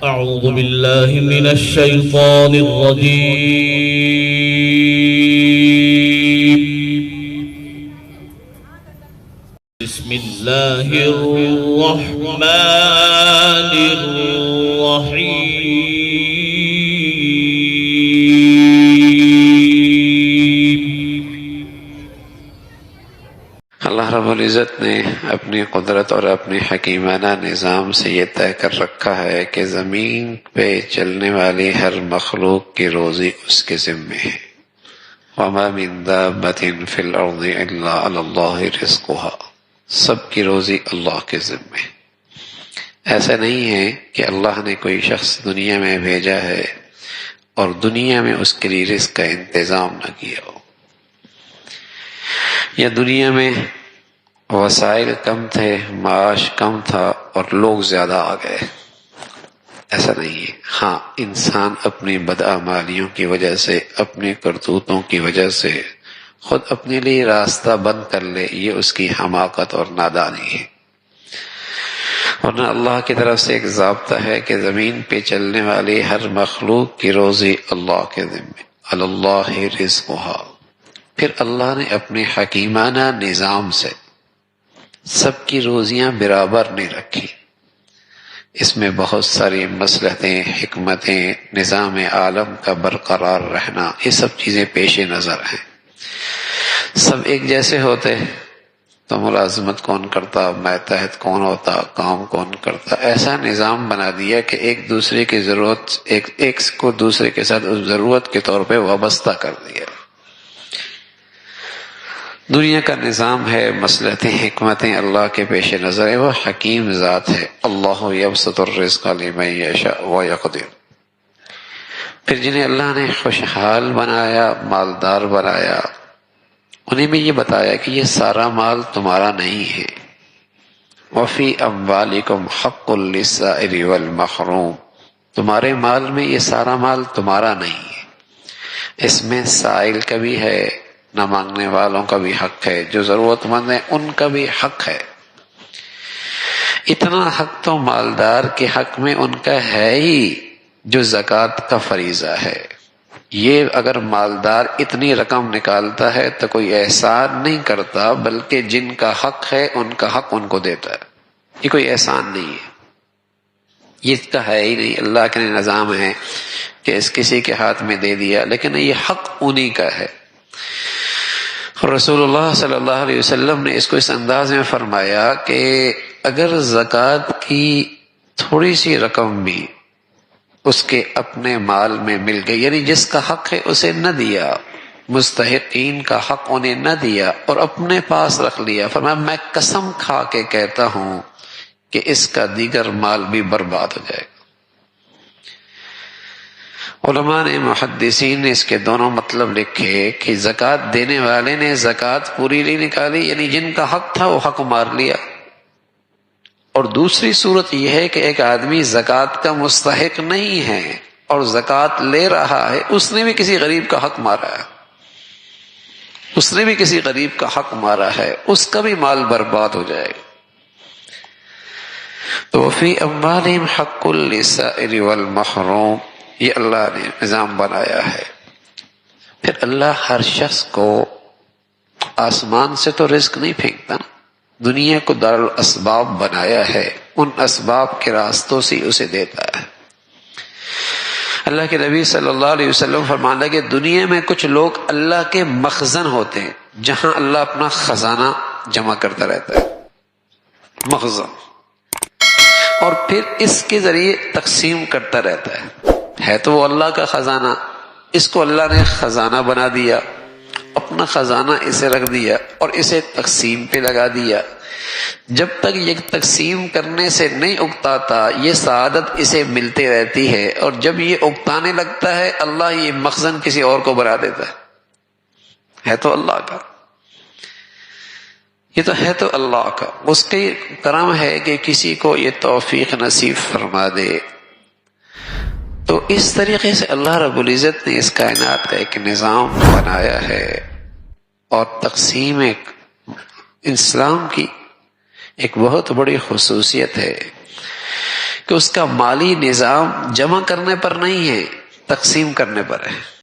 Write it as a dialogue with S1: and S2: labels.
S1: أعوذ بالله من الشيطان الرجيم. بسم الله الرحمن الرحيم.
S2: اللہ رب العزت نے اپنی قدرت اور اپنی حکیمانہ نظام سے یہ طے کر رکھا ہے کہ زمین پہ چلنے والی ہر مخلوق کی روزی اس کے ذمے ہے. وما من دابۃ فی الارض الا علی اللہ رزقها. سب کی روزی اللہ کے ذمے. ایسا نہیں ہے کہ اللہ نے کوئی شخص دنیا میں بھیجا ہے اور دنیا میں اس کے لیے رزق کا انتظام نہ کیا ہو، یا دنیا میں وسائل کم تھے، معاش کم تھا اور لوگ زیادہ آ گئے. ایسا نہیں ہے. ہاں، انسان اپنی بدعمالیوں کی وجہ سے، اپنی کرتوتوں کی وجہ سے خود اپنے لیے راستہ بند کر لے، یہ اس کی حماقت اور نادانی ہے. ورنہ اللہ کی طرف سے ایک ضابطہ ہے کہ زمین پہ چلنے والی ہر مخلوق کی روزی اللہ کے ذمے. اللہ رزقها. پھر اللہ نے اپنے حکیمانہ نظام سے سب کی روزیاں برابر نہیں رکھی. اس میں بہت ساری مصلحتیں، حکمتیں، نظام عالم کا برقرار رہنا، یہ سب چیزیں پیش نظر ہیں. سب ایک جیسے ہوتے تو ملازمت کون کرتا، ماتحت کون ہوتا، کام کون کرتا. ایسا نظام بنا دیا کہ ایک دوسرے کی ضرورت، ایک کو دوسرے کے ساتھ اس ضرورت کے طور پہ وابستہ کر دیا. دنیا کا نظام ہے، مصلحتیں، حکمتیں اللہ کے پیش نظر ہے. وہ حکیم ذات ہے. اللہ یبسط الرزق لمن یشاء ویقدر. پھر جنہیں اللہ نے خوشحال بنایا، مالدار بنایا، انہیں بھی یہ بتایا کہ یہ سارا مال تمہارا نہیں ہے. وفی اموالکم حق للسائل والمحروم. تمہارے مال میں یہ سارا مال تمہارا نہیں ہے. اس میں سائل کا بھی ہے، نہ مانگنے والوں کا بھی حق ہے، جو ضرورت مند ہیں ان کا بھی حق ہے. اتنا حق تو مالدار کے حق میں ان کا ہے ہی جو زکوٰۃ کا فریضہ ہے. یہ اگر مالدار اتنی رقم نکالتا ہے تو کوئی احسان نہیں کرتا، بلکہ جن کا حق ہے ان کا حق ان کو دیتا ہے. یہ کوئی احسان نہیں ہے، یہ اس کا ہے ہی نہیں. اللہ کے نظام ہے کہ اس کسی کے ہاتھ میں دے دیا، لیکن یہ حق انہی کا ہے. رسول اللہ صلی اللہ علیہ وسلم نے اس کو اس انداز میں فرمایا کہ اگر زکوٰۃ کی تھوڑی سی رقم بھی اس کے اپنے مال میں مل گئی، یعنی جس کا حق ہے اسے نہ دیا، مستحقین کا حق انہیں نہ دیا اور اپنے پاس رکھ لیا، فرمایا میں قسم کھا کے کہتا ہوں کہ اس کا دیگر مال بھی برباد ہو جائے گا. علماء نے، محدثین نے اس کے دونوں مطلب لکھے کہ زکوٰۃ دینے والے نے زکوٰۃ پوری نہیں نکالی، یعنی جن کا حق تھا وہ حق مار لیا. اور دوسری صورت یہ ہے کہ ایک آدمی زکوٰۃ کا مستحق نہیں ہے اور زکوٰۃ لے رہا ہے، اس نے بھی کسی غریب کا حق مارا ہے، اس نے بھی کسی غریب کا حق مارا ہے، اس کا بھی مال برباد ہو جائے گا. تو فی اموالہم حق للسائل والمحروم، یہ اللہ نے نظام بنایا ہے. پھر اللہ ہر شخص کو آسمان سے تو رزق نہیں پھینکتا نا، دنیا کو دارالاسباب بنایا ہے، ان اسباب کے راستوں سے اسے دیتا ہے. اللہ کے نبی صلی اللہ علیہ وسلم فرمانا کہ دنیا میں کچھ لوگ اللہ کے مخزن ہوتے ہیں، جہاں اللہ اپنا خزانہ جمع کرتا رہتا ہے، مخزن، اور پھر اس کے ذریعے تقسیم کرتا رہتا ہے. ہے تو وہ اللہ کا خزانہ، اس کو اللہ نے خزانہ بنا دیا، اپنا خزانہ اسے رکھ دیا اور اسے تقسیم پہ لگا دیا. جب تک یہ تقسیم کرنے سے نہیں اکتاتا یہ سعادت اسے ملتی رہتی ہے، اور جب یہ اکتانے لگتا ہے اللہ یہ مخزن کسی اور کو بنا دیتا ہے تو اللہ کا، یہ تو ہے تو اللہ کا. اس کا کرم ہے کہ کسی کو یہ توفیق نصیب فرما دے. تو اس طریقے سے اللہ رب العزت نے اس کائنات کا ایک نظام بنایا ہے. اور تقسیم اسلام کی ایک بہت بڑی خصوصیت ہے کہ اس کا مالی نظام جمع کرنے پر نہیں ہے، تقسیم کرنے پر ہے۔